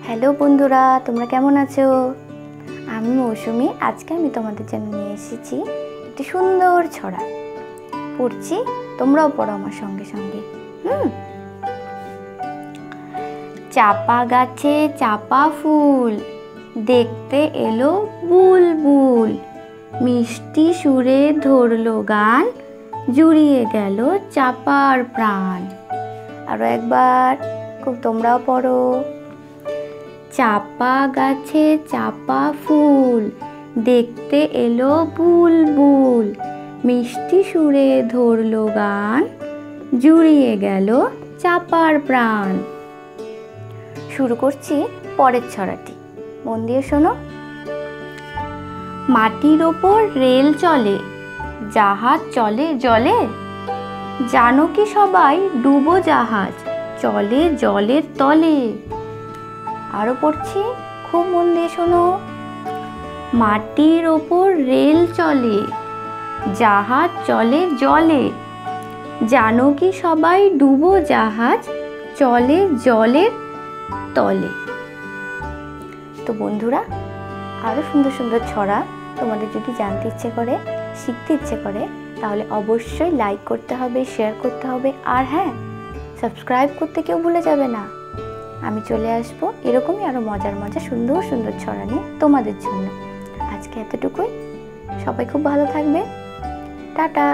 Hello বন্ধুরা, তোমরা কেমন আছো? আমি মৌসুমি। আজকে আমি তোমাদের জন্য নিয়ে এসেছি একটি সুন্দর ছড়া। পড়ছি, তোমরাও পড়ো আমার সঙ্গে সঙ্গে। চাপা গাছে চাপা ফুল, দেখতে এলো বুলবুল। মিষ্টি সুরে ধরলো গান, জুড়িয়ে গেল চাপার প্রাণ। আরো একবার, খুব তোমরাও পড়ো। চাপা গাছে চাপা ফুল, দেখতে এলো বুলবুল। মিষ্টি সুরে ধরলো গান, জুড়িয়ে গেল চাপার প্রাণ। শুরু করছি পরের ছড়াটি, মন দিয়ে শোনো। মাটির ওপর রেল চলে, জাহাজ চলে জলে। জানো কি সবাই ডুবো জাহাজ চলে জলের তলে। আরো পড়ছি, খুব মন দিয়ে শোনো। মাটির ওপর রেল চলে, জাহাজ চলে জলে। জানো কি সবাই ডুবো জাহাজ চলে জলের তলে। তো বন্ধুরা, আরো সুন্দর সুন্দর ছড়া তোমাদের যদি জানতে ইচ্ছে করে, শিখতে ইচ্ছে করে, তাহলে অবশ্যই লাইক করতে হবে, শেয়ার করতে হবে, আর হ্যাঁ, সাবস্ক্রাইব করতে কেউ ভুলে যাবে না। আমি চলে আসবো এরকমই আরো মজার মজার সুন্দর সুন্দর ছড়া নিয়ে তোমাদের জন্য। আজকে এতটুকুই। সবাই খুব ভালো থাকবে। টাটা।